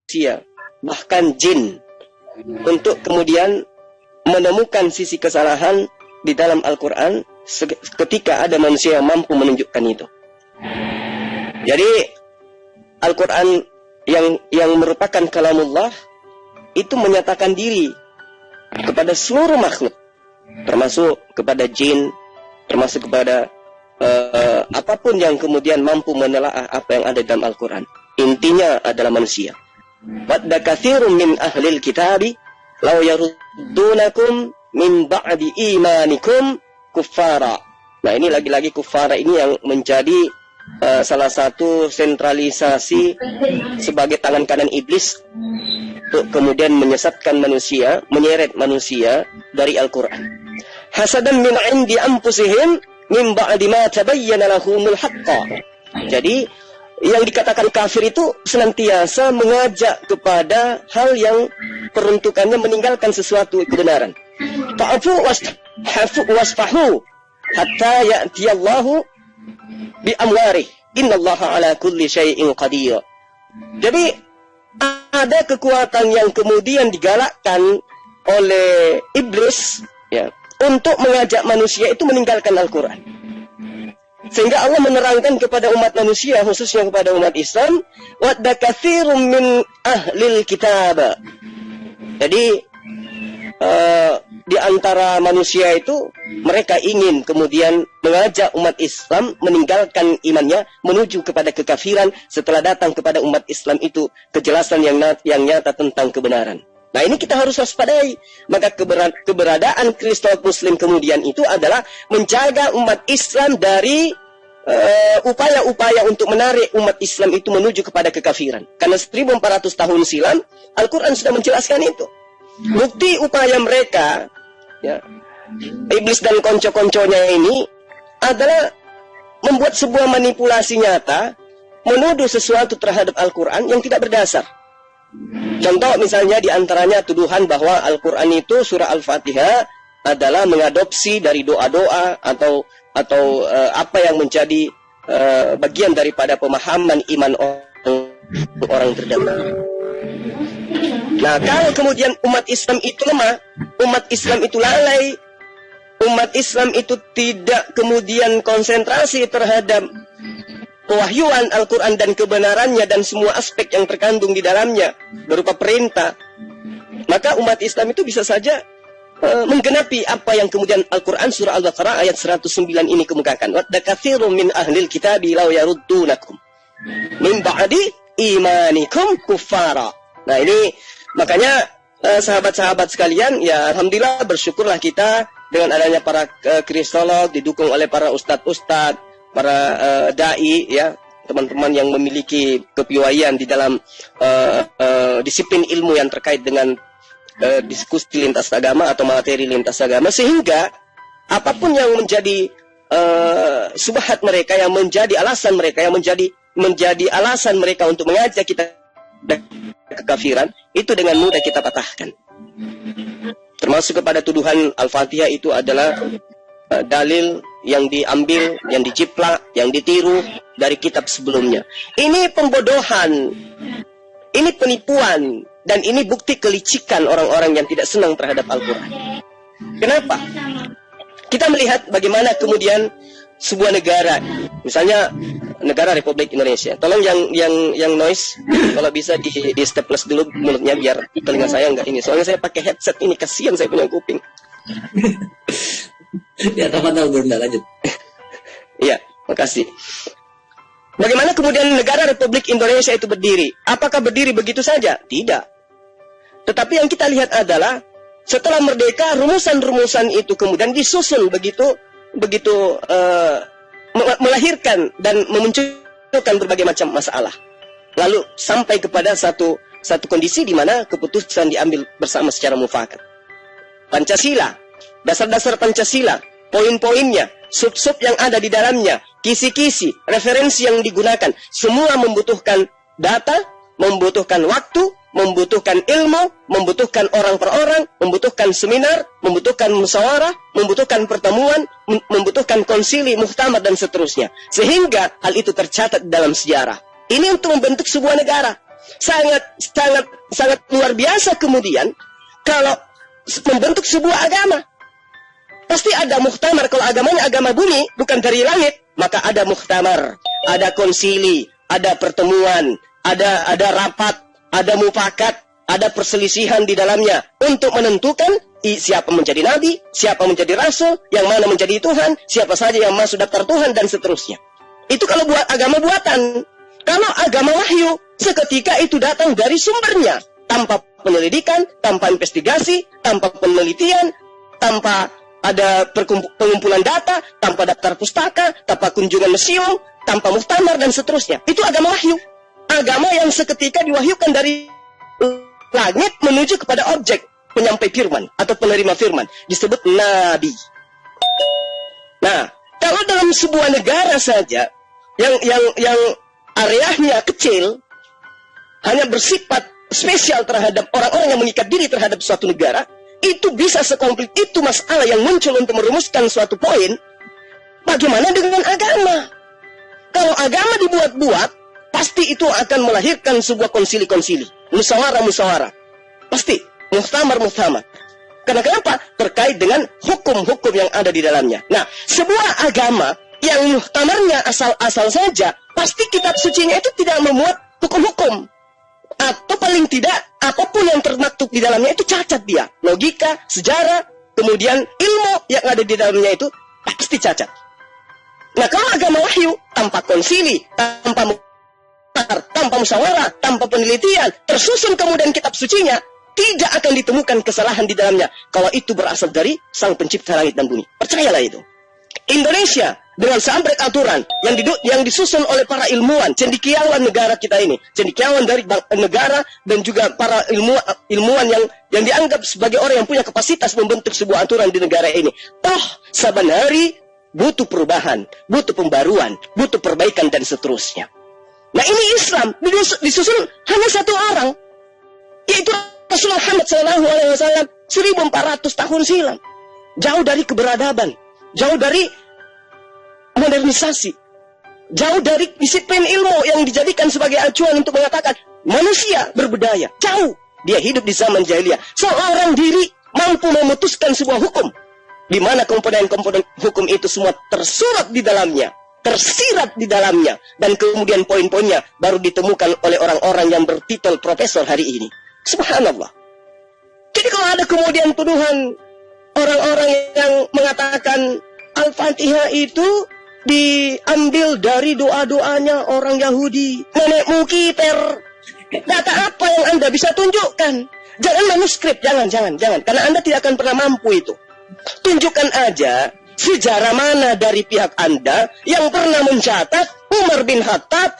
manusia, bahkan jin, untuk kemudian menemukan sisi kesalahan di dalam Al-Quran ketika ada manusia yang mampu menunjukkan itu. Jadi Al-Quran yang merupakan kalamullah itu menyatakan diri kepada seluruh makhluk, termasuk kepada jin, termasuk kepada apapun yang kemudian mampu menelaah apa yang ada dalam Al-Quran. Intinya adalah manusia. Wadda katsirun min ahlil kitabi law yaruddunakum min ba'di imanikum kuffara. Nah, ini lagi-lagi kuffara ini yang menjadi salah satu sentralisasi sebagai tangan kanan iblis untuk kemudian menyesatkan manusia, menyeret manusia dari Al-Quran. Hasadan min 'indi anfusihim min ba'di ma tabayyana lahumul haqqa. Jadi yang dikatakan kafir itu senantiasa mengajak kepada hal yang peruntukannya meninggalkan sesuatu kebenaran. Fa'fu wasfahu hatta ya'tiyallahu bi amwarih. Innallaha ala kulli syai'in qadir. Jadi ada kekuatan yang kemudian digalakkan oleh iblis ya, untuk mengajak manusia itu meninggalkan Al-Quran. Sehingga Allah menerangkan kepada umat manusia, khususnya kepada umat Islam, wadda katsirun min ahlil kitab. Jadi di antara manusia itu mereka ingin kemudian mengajak umat Islam meninggalkan imannya menuju kepada kekafiran setelah datang kepada umat Islam itu kejelasan yang nyata tentang kebenaran. Nah, ini kita harus waspadai. Maka keberadaan Kristen Muslim kemudian itu adalah menjaga umat Islam dari upaya-upaya untuk menarik umat Islam itu menuju kepada kekafiran. Karena 1400 tahun silam Al-Quran sudah menjelaskan itu. Bukti upaya mereka, ya, iblis dan konco-konconya ini adalah membuat sebuah manipulasi nyata menuduh sesuatu terhadap Al-Quran yang tidak berdasar. Contoh misalnya diantaranya tuduhan bahwa Al-Quran itu surah Al-Fatihah adalah mengadopsi dari doa-doa atau apa yang menjadi bagian daripada pemahaman iman orang terdahulu. Nah, kalau kemudian umat Islam itu lemah, umat Islam itu lalai, umat Islam itu tidak kemudian konsentrasi terhadap pewahyuan Al-Quran dan kebenarannya dan semua aspek yang terkandung di dalamnya berupa perintah, maka umat Islam itu bisa saja menggenapi apa yang kemudian Al-Quran surah Al-Baqarah ayat 109 ini kemukakan. Wadda katsirun min ahlil kitabi law yaruddunakum min ba'di imanikum kuffara. Nah, ini makanya sahabat-sahabat sekalian, ya alhamdulillah bersyukurlah kita dengan adanya para kristolog didukung oleh para ustadz-ustadz, para dai, ya, teman-teman yang memiliki kepiawaian di dalam disiplin ilmu yang terkait dengan diskusi lintas agama atau materi lintas agama, sehingga apapun yang menjadi subhat mereka, yang menjadi alasan mereka, yang menjadi alasan mereka untuk mengajak kita kekafiran, itu dengan mudah kita patahkan. Termasuk kepada tuduhan Al-Fatihah itu adalah dalil yang diambil, yang diciplak, yang ditiru dari kitab sebelumnya. Ini pembodohan, ini penipuan, dan ini bukti kelicikan orang-orang yang tidak senang terhadap Al-Quran. Kenapa? Kita melihat bagaimana kemudian sebuah negara, misalnya negara Republik Indonesia. Tolong yang noise, kalau bisa di staples dulu mulutnya biar telinga saya nggak ini. Soalnya saya pakai headset ini, kasihan saya punya kuping. Ya, teman-teman belum lanjut. Iya, makasih. Bagaimana kemudian negara Republik Indonesia itu berdiri? Apakah berdiri begitu saja? Tidak. Tetapi yang kita lihat adalah setelah merdeka, rumusan-rumusan itu kemudian disusun begitu melahirkan dan memunculkan berbagai macam masalah. Lalu sampai kepada satu kondisi di mana keputusan diambil bersama secara mufakat. Pancasila, dasar-dasar Pancasila, poin-poinnya, sub-sub yang ada di dalamnya, kisi-kisi, referensi yang digunakan, semua membutuhkan data, membutuhkan waktu, membutuhkan ilmu, membutuhkan orang per orang, membutuhkan seminar, membutuhkan musyawarah, membutuhkan pertemuan, membutuhkan konsili, muktamar, dan seterusnya. Sehingga hal itu tercatat dalam sejarah. Ini untuk membentuk sebuah negara. sangat luar biasa kemudian kalau membentuk sebuah agama. Pasti ada muktamar. Kalau agamanya agama bumi, bukan dari langit, maka ada muktamar, ada konsili, ada pertemuan, ada rapat, ada mufakat, ada perselisihan di dalamnya untuk menentukan siapa menjadi nabi, siapa menjadi rasul, yang mana menjadi Tuhan, siapa saja yang masuk daftar Tuhan, dan seterusnya. Itu kalau buat agama buatan. Kalau agama wahyu, seketika itu datang dari sumbernya, tanpa penyelidikan, tanpa investigasi, tanpa penelitian, tanpa ada pengumpulan data, tanpa daftar pustaka, tanpa kunjungan museum, tanpa muktamar, dan seterusnya. Itu agama wahyu. Agama yang seketika diwahyukan dari langit menuju kepada objek penyampai firman atau penerima firman, disebut nabi. Nah, kalau dalam sebuah negara saja yang areanya kecil, hanya bersifat spesial terhadap orang-orang yang mengikat diri terhadap suatu negara, itu bisa sekomplit itu masalah yang muncul untuk merumuskan suatu poin. Bagaimana dengan agama? Kalau agama dibuat-buat, pasti itu akan melahirkan sebuah konsili-konsili, musyawarah-musyawarah. Pasti, muktamar-muktamar. Karena kenapa? Terkait dengan hukum-hukum yang ada di dalamnya. Nah, sebuah agama yang muktamarnya asal-asal saja, pasti kitab sucinya itu tidak memuat hukum-hukum. Atau paling tidak, apapun yang termaktub di dalamnya itu cacat dia. Logika, sejarah, kemudian ilmu yang ada di dalamnya itu pasti cacat. Nah, kalau agama wahyu, tanpa konsili, tanpa musyawarah, tanpa penelitian, tersusun kemudian kitab sucinya, tidak akan ditemukan kesalahan di dalamnya. Kalau itu berasal dari Sang Pencipta langit dan bumi. Percayalah itu. Indonesia dengan seambrek aturan yang disusun oleh para ilmuwan, cendekiawan negara kita ini, cendekiawan dari negara dan juga para ilmuwan yang dianggap sebagai orang yang punya kapasitas membentuk sebuah aturan di negara ini. Toh saban hari butuh perubahan, butuh pembaruan, butuh perbaikan dan seterusnya. Nah, ini Islam disusun hanya satu orang, yaitu Rasulullah Muhammad SAW 1400 tahun silam. Jauh dari keberadaban, jauh dari modernisasi, jauh dari disiplin ilmu yang dijadikan sebagai acuan untuk mengatakan manusia berbudaya. Jauh. Dia hidup di zaman jahiliyah. Seorang diri mampu memutuskan sebuah hukum, di mana komponen-komponen hukum itu semua tersurat di dalamnya, tersirat di dalamnya, dan kemudian poin-poinnya baru ditemukan oleh orang-orang yang bertitel profesor hari ini. Subhanallah. Jadi kalau ada kemudian tuduhan orang-orang yang mengatakan Al-Fatihah itu diambil dari doa-doanya orang Yahudi, nenekmu kiper, data apa yang Anda bisa tunjukkan? Jangan manuskrip, jangan. Karena Anda tidak akan pernah mampu itu. Tunjukkan aja sejarah mana dari pihak Anda yang pernah mencatat Umar bin Khattab,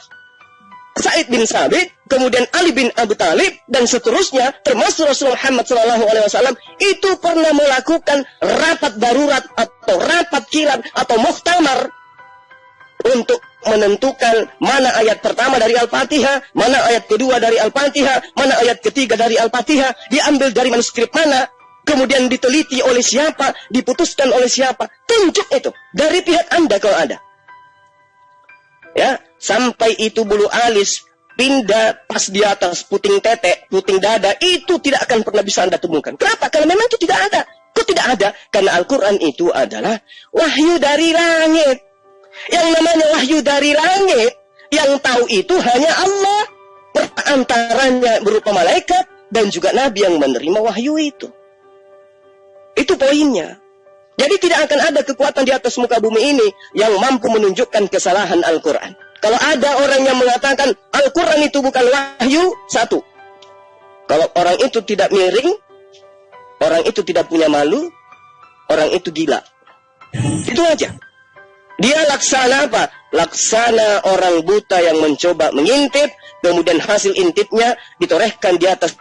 Said bin Sabit, kemudian Ali bin Abi Thalib, dan seterusnya, termasuk Rasulullah Muhammad SAW, itu pernah melakukan rapat darurat atau rapat kilat atau muktamar untuk menentukan mana ayat pertama dari Al-Fatihah, mana ayat kedua dari Al-Fatihah, mana ayat ketiga dari Al-Fatihah, diambil dari manuskrip mana, kemudian diteliti oleh siapa, diputuskan oleh siapa. Tunjuk itu dari pihak Anda kalau ada. Ya, sampai itu bulu alis pindah pas di atas puting tete, puting dada, itu tidak akan pernah bisa Anda temukan. Kenapa? Karena memang itu tidak ada. Kok tidak ada? Karena Al-Quran itu adalah wahyu dari langit. Yang namanya wahyu dari langit, yang tahu itu hanya Allah, perantaranya berupa malaikat dan juga Nabi yang menerima wahyu itu. Itu poinnya. Jadi tidak akan ada kekuatan di atas muka bumi ini yang mampu menunjukkan kesalahan Al-Quran. Kalau ada orang yang mengatakan Al-Quran itu bukan wahyu, satu, kalau orang itu tidak miring, orang itu tidak punya malu, orang itu gila. Itu aja. Dia laksana apa? Laksana orang buta yang mencoba mengintip, kemudian hasil intipnya ditorehkan di atas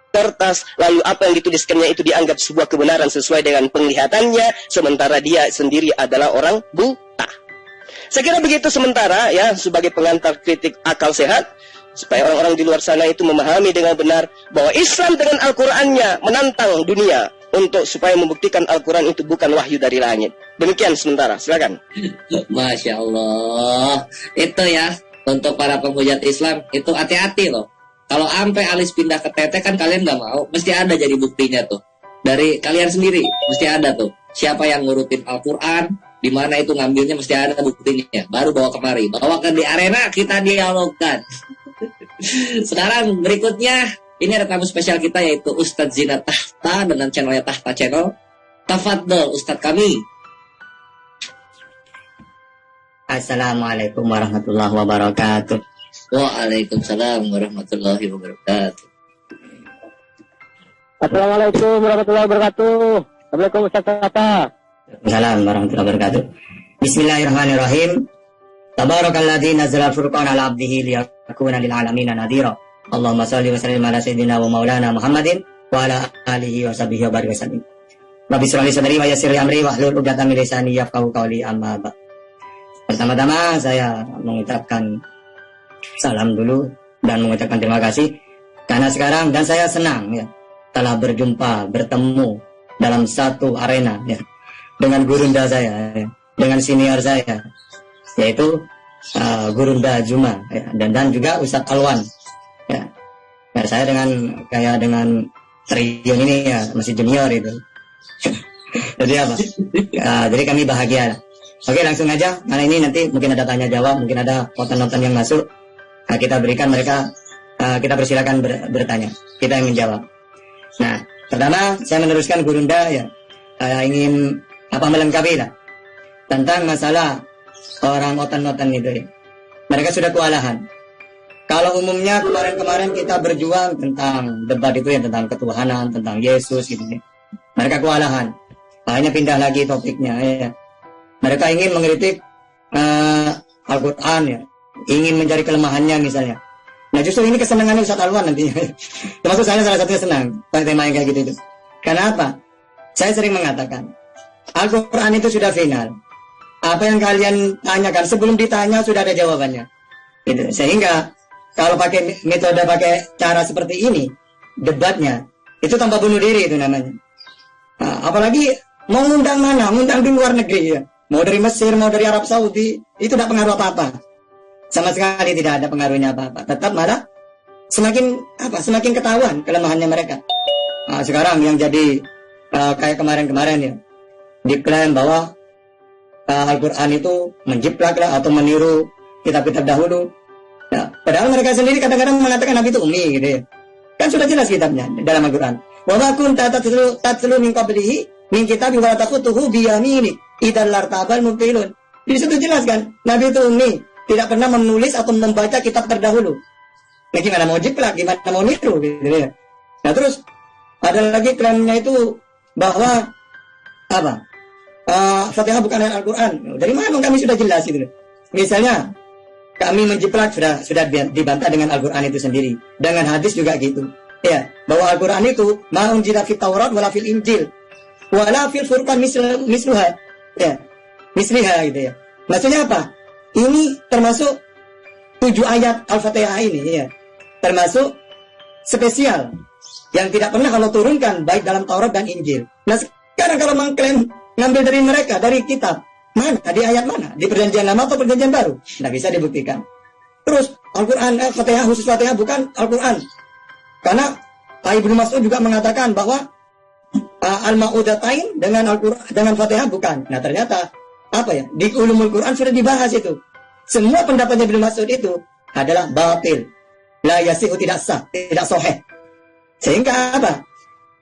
kertas, lalu apa yang dituliskannya itu dianggap sebuah kebenaran sesuai dengan penglihatannya, sementara dia sendiri adalah orang buta. Saya kira begitu sementara ya, sebagai pengantar kritik akal sehat, supaya orang-orang di luar sana itu memahami dengan benar bahwa Islam dengan Al-Qurannya menantang dunia untuk supaya membuktikan Al-Quran itu bukan wahyu dari langit. Demikian sementara, silakan. Masya Allah. Itu ya, untuk para pemuja Islam, itu hati-hati loh. Kalau ampe alis pindah ke tete kan kalian nggak mau, mesti ada jadi buktinya tuh. Dari kalian sendiri mesti ada tuh. Siapa yang ngurutin Al-Quran, di mana itu ngambilnya mesti ada buktinya. Baru bawa kemari, bawa ke di arena kita dialogkan. Sekarang berikutnya ini ada tamu spesial kita yaitu Ustadz Zina Tahta dengan channelnya Tahta Channel. Tafadhol Ustadz kami. Assalamualaikum warahmatullahi wabarakatuh. Waalaikumsalam warahmatullahi wabarakatuh. Assalamualaikum warahmatullahi wabarakatuh. Assalamualaikum Ustaz Tata. Assalamualaikum warahmatullahi wabarakatuh. Bismillahirrahmanirrahim. Tabarakalladzi nazzala al-furqana 'ala 'abdihi liyakuna lil 'alamin nadhira. Allahumma shalli wa sallim ala sayyidina wa maulana Muhammadin wa ala alihi wa sahbihi wa barik wasallim. Rabbi shrah li sadri wa yassir li amri wa hlul 'uqdatam min lisani yafqahu qawli amma ba'd. Pertama-tama saya mengucapkan salam dulu dan mengucapkan terima kasih karena sekarang dan saya senang ya telah berjumpa bertemu dalam satu arena ya dengan gurunda saya ya, dengan senior saya yaitu Gurunda Juma ya, dan juga Ustadz Alwan ya. Ya saya dengan Triun ini ya masih junior itu. Jadi apa? Jadi kami bahagia. Oke langsung aja, karena ini nanti mungkin ada tanya jawab, mungkin ada nonton yang masuk. Nah, kita berikan mereka, kita persilakan bertanya, kita yang menjawab. Nah, pertama saya meneruskan Gurunda ya, ingin melengkapi lah tentang masalah orang otan-otan itu ya. Mereka sudah kewalahan. Kalau umumnya kemarin-kemarin kita berjuang tentang debat itu ya, tentang ketuhanan, tentang Yesus gitu ya. Mereka kewalahan. Akhirnya pindah lagi topiknya ya. Mereka ingin mengkritik Al-Quran ya, ingin mencari kelemahannya misalnya. Nah justru ini kesenangannya Ustadz Alwan nantinya. Termasuk saya salah satunya senang tema yang kayak gitu itu. Karena apa? Saya sering mengatakan Al-Quran itu sudah final. Apa yang kalian tanyakan sebelum ditanya sudah ada jawabannya. Gitu. Sehingga kalau pakai metode pakai cara seperti ini, debatnya itu tanpa bunuh diri itu namanya. Nah, apalagi mau ngundang mana? Ngundang di luar negeri ya. Mau dari Mesir, mau dari Arab Saudi, itu tidak pengaruh apa-apa. Sama sekali tidak ada pengaruhnya apa-apa. Tetap malah semakin ketahuan kelemahannya mereka. Nah, sekarang yang jadi kayak kemarin-kemarin ya, diklaim bahwa Al-Quran itu menjiplak lah atau meniru kitab-kitab dahulu. Nah, padahal mereka sendiri kadang-kadang mengatakan Nabi itu ummi gitu ya. Kan sudah jelas kitabnya dalam Al-Quran. Wa ma kunta tatlu min qablihi min kitabin wa taqutuhu bi yaminik idzal lartabal mubtilun. Di situ jelas kan, Nabi itu ummi, tidak pernah menulis atau membaca kitab terdahulu. Nah, gimana mau jiplak, gimana mau niru gitu ya. Nah, terus ada lagi klaimnya itu bahwa Fatihah bukan ayat Al-Quran. Dari mana kami sudah jelas itu. Misalnya kami menjiplak sudah dibantah dengan Al-Quran itu sendiri. Dengan hadis juga gitu. Ya, bahwa Al-Quran itu ma unzila fit Taurat wala fil Injil wala fil Furqan misluha. Ya, misliha gitu ya. Maksudnya apa? Ini termasuk 7 ayat Al-Fatihah ini ya. Termasuk spesial yang tidak pernah Allah turunkan baik dalam Taurat dan Injil. Nah, sekarang kalau mengklaim ngambil dari mereka, dari kitab, mana? Di ayat mana? Di perjanjian lama atau perjanjian baru? Tidak bisa dibuktikan. Terus Al-Quran, Fatihah khusus Fatihah bukan Al-Quran. Karena Ibnu Mas'ud juga mengatakan bahwa Al-Ma'udatain dengan Al-Quran, dengan Fatihah bukan. Nah ternyata apa ya? Di Ulumul Quran sudah dibahas itu. Semua pendapatnya Ibnu Mas'ud itu adalah batil. La yasihu, tidak sah, tidak sahih. Sehingga apa?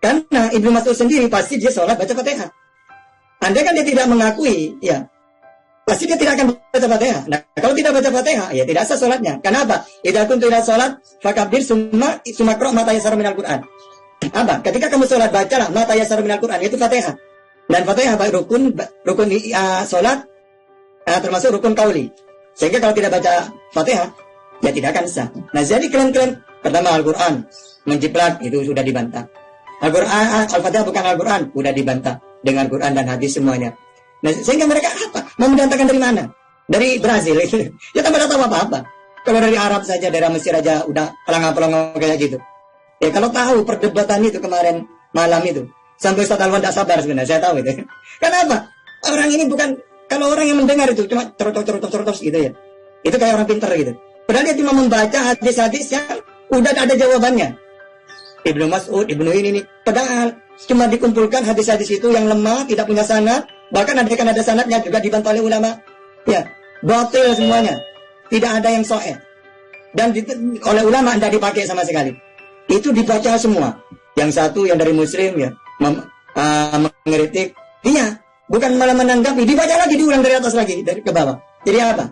Karena Ibnu Mas'ud sendiri pasti dia sholat baca Fatihah. Andai kan dia tidak mengakui, ya pasti dia tidak akan baca Fatihah. Nah, kalau tidak baca Fatihah, ya tidak sah sholatnya. Kenapa? Idza kuntu ila sholat fakabir summa qra' ma tayassara minal Qur'an. Apa? Ketika kamu sholat, bacalah ma tayassara minal Qur'an, itu Fatihah. Dan Fatihah rukun sholat, termasuk rukun qauli. Sehingga kalau tidak baca Fatihah, ya tidak akan sah. Nah, jadi klaim-klaim pertama Al-Quran menjiplak itu sudah dibantah. Al-Quran, Al-Fatihah bukan Al-Quran, sudah dibantah dengan Quran dan hadis semuanya. Nah, sehingga mereka apa? Mau mendatangkan dari mana? Dari Brazil itu. Ya tambah tahu apa-apa. Kalau dari Arab saja, dari Mesir aja udah pelangga-pelangga kayak gitu. Ya kalau tahu perdebatan itu kemarin malam itu, sampai Ustaz Alwan tidak sabar sebenarnya, saya tahu itu. Kenapa? Orang ini bukan, kalau orang yang mendengar itu cuma terus gitu ya. Itu kayak orang pintar gitu. Padahal dia cuma membaca hadis-hadis yang Udah ada jawabannya. Ibnu Mas'ud, Ibnu ini. Padahal cuma dikumpulkan hadis-hadis itu yang lemah, tidak punya sanad. Bahkan ada sanadnya juga dibantah oleh ulama. Ya, batil semuanya. Tidak ada yang sahih. Dan oleh ulama tidak dipakai sama sekali. Itu dibaca semua. Yang satu yang dari Muslim ya, mengkritik. Iya, bukan malah menanggapi. Dibaca lagi, diulang dari atas lagi, dari ke bawah. Jadi apa?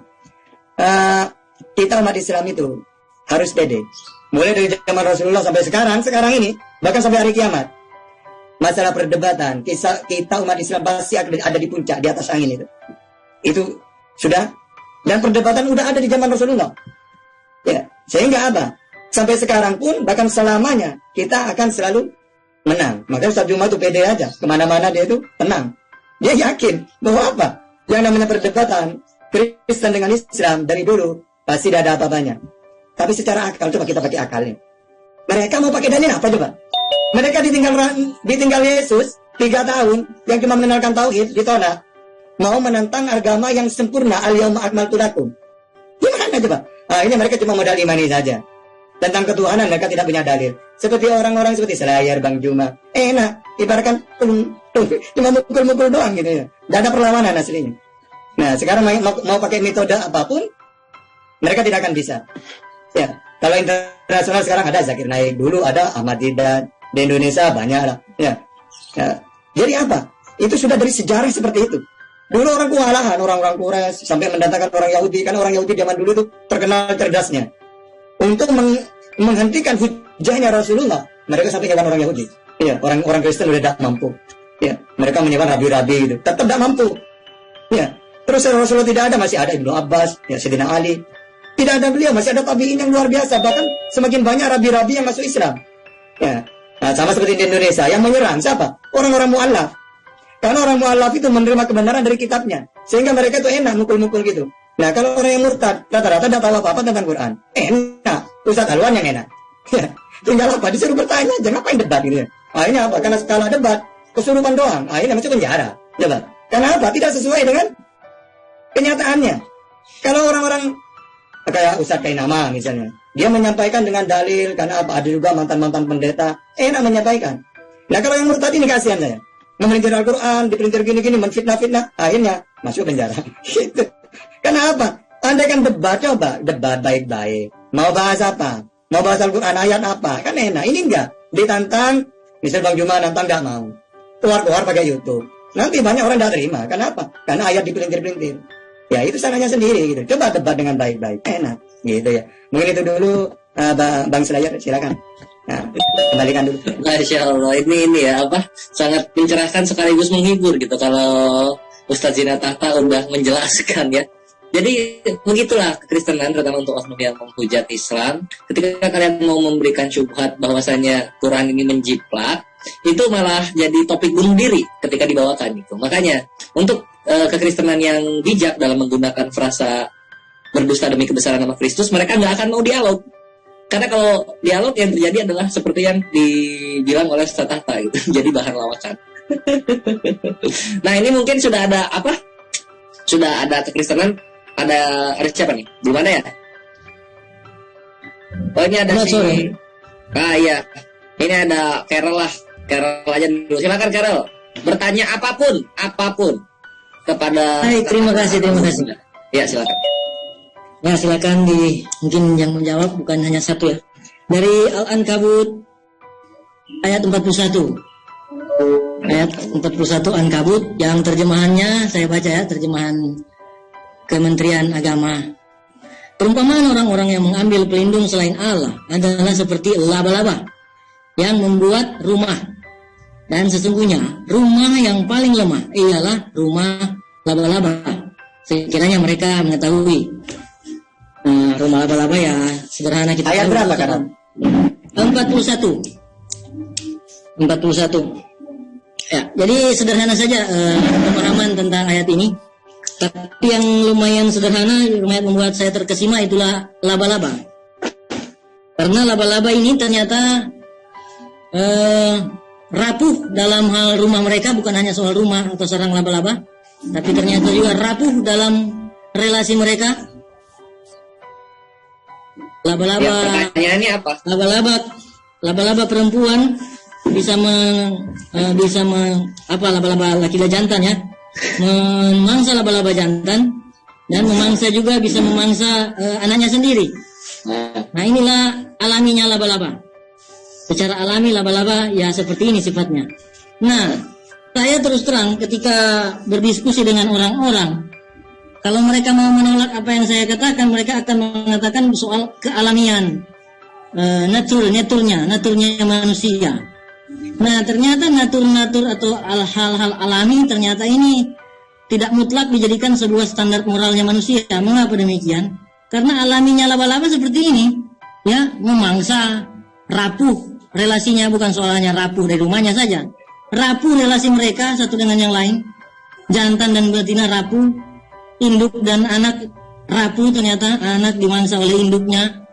Kita umat Islam itu harus pede. Mulai dari zaman Rasulullah sampai sekarang ini, bahkan sampai hari kiamat. Masalah perdebatan, kita umat Islam pasti ada di puncak, di atas angin itu. Itu sudah. Dan perdebatan udah ada di zaman Rasulullah. Ya, sehingga apa? Sampai sekarang pun, bahkan selamanya, kita akan selalu menang. Makanya Ustaz Juma itu pede aja. Kemana-mana dia itu tenang. Dia yakin bahwa apa? Yang namanya perdebatan, Kristen dengan Islam dari dulu, pasti tidak ada apa-apanya. Tapi secara akal, coba kita pakai akalnya. Mereka mau pakai dalil apa coba? Mereka ditinggal Yesus 3 tahun, yang cuma mengenalkan tauhid, ditolak. Mau menentang agama yang sempurna, al-yauma akmaltu lakum. Gimana coba? Ini mereka cuma modal imani saja. Tentang ketuhanan mereka tidak punya dalil. Seperti orang-orang seperti Selayar, Bang Juma. Enak, ibaratkan cuma mukul-mukul doang gitu ya. Tidak ada perlawanan aslinya. Nah, sekarang mau pakai metode apapun, mereka tidak akan bisa. Ya, kalau internasional sekarang ada Zakir Naik, dulu ada Ahmad Didat, di Indonesia banyak lah. Ya. Jadi apa? Itu sudah dari sejarah seperti itu. Dulu orang kewalahan, orang-orang Quraisy sampai mendatangkan orang Yahudi, karena orang Yahudi zaman dulu itu terkenal cerdasnya. Untuk menghentikan hujahnya Rasulullah, mereka sampai nyewan orang Yahudi. Ya, orang Kristen udah tidak mampu. Ya, mereka menyewan rabi-rabi itu, tetap tidak mampu. Ya, terus Rasulullah tidak ada, masih ada Ibnu Abbas, ya Sayyidina Ali. Tidak ada beliau, masih ada tabi'in yang luar biasa. Bahkan semakin banyak rabi-rabi yang masuk Islam. Ya, nah, sama seperti di Indonesia, yang menyerang siapa? Orang-orang mu'allaf. Karena orang mu'allaf itu menerima kebenaran dari kitabnya, sehingga mereka itu enak mukul-mukul gitu. Nah, kalau orang yang murtad, rata-rata tidak tahu apa-apa tentang Quran. Enak, Ustaz Alwan yang enak. Ya, tinggal apa? Disuruh bertanya aja, ngapain debat gitu ya. Ini apa? Karena skala debat, kesurupan doang. Ini masuk penjara. Coba. Karena apa? Tidak sesuai dengan kenyataannya. Kalau orang-orang kayak Ustaz Kainama misalnya, dia menyampaikan dengan dalil, karena apa? Ada juga mantan-mantan pendeta, enak menyampaikan. Nah, kalau yang murtad ini kasihan saya. Memelintir Al-Quran, dipelintir gini-gini, menfitnah-fitnah, akhirnya masuk penjara. Gitu. Karena apa? Anda kan debat, coba debat baik-baik. Mau bahas apa? Mau bahas Al-Quran ayat apa? Kan enak. Ini enggak. Ditantang, misal Bang Juma nantang enggak mau. Keluar-keluar pakai YouTube. Nanti banyak orang enggak terima. Kenapa? Karena ayat dipelintir-pelintir. Ya itu salahnya sendiri gitu. Coba debat dengan baik-baik. Enak. Gitu ya. Mungkin itu dulu Bang Selayar, silakan. Nah, kembalikan dulu. Masya Allah, ini ya apa? Sangat mencerahkan sekaligus menghibur gitu kalau Ustaz Zina Tahta udah menjelaskan ya. Jadi begitulah kekristenan, terutama untuk oknum yang menghujat Islam. Ketika kalian mau memberikan syubhat bahwasanya Quran ini menjiplak, itu malah jadi topik bunuh diri ketika dibawakan gitu. Makanya untuk kekristenan yang bijak dalam menggunakan frasa berdusta demi kebesaran nama Kristus, mereka nggak akan mau dialog. Karena kalau dialog yang terjadi adalah seperti yang dibilang oleh Ustaz Tahta gitu, jadi bahan lawakan. Nah ini mungkin sudah ada apa? Sudah ada kekristenan, ada siapa nih? Di mana ya? Oh ini ada si. Iya. Ini ada Carol lah. Carol aja dulu. Silakan Carol. Bertanya apapun kepada. Hai, terima kasih. Ya silakan. Ya silakan mungkin yang menjawab bukan hanya satu ya. Dari Al-Ankabut ayat 41. Ayat 41 Ankabut yang terjemahannya saya baca ya, terjemahan Kementerian Agama. Perumpamaan orang-orang yang mengambil pelindung selain Allah adalah seperti laba-laba yang membuat rumah. Dan sesungguhnya rumah yang paling lemah ialah rumah laba-laba. Sekiranya mereka mengetahui. Rumah laba-laba ya sederhana kita. Ayat berapa kan? 41. Ya, jadi sederhana saja pemahaman tentang ayat ini. Tapi yang lumayan sederhana, lumayan membuat saya terkesima itulah laba-laba. Karena laba-laba ini ternyata rapuh dalam hal rumah mereka, bukan hanya soal rumah atau sarang laba-laba, tapi ternyata juga rapuh dalam relasi mereka. laba-laba. Ya, pertanyaannya apa? Laba-laba perempuan bisa laba-laba laki jantan ya, memangsa laba-laba jantan dan memangsa juga bisa memangsa anaknya sendiri. Nah, inilah alaminya laba-laba. Secara alami laba-laba ya seperti ini sifatnya. Nah, saya terus terang ketika berdiskusi dengan orang-orang, kalau mereka mau menolak apa yang saya katakan, mereka akan mengatakan soal kealamian, naturnya manusia. Nah, ternyata natur atau hal-hal alami ternyata ini tidak mutlak dijadikan sebuah standar moralnya manusia. Mengapa demikian? Karena alaminya laba-laba seperti ini, ya, memangsa, rapuh relasinya, bukan soalnya rapuh dari rumahnya saja. Rapuh relasi mereka satu dengan yang lain. Jantan dan betina rapuh, induk dan anak rapuh, ternyata anak dimangsa oleh induknya.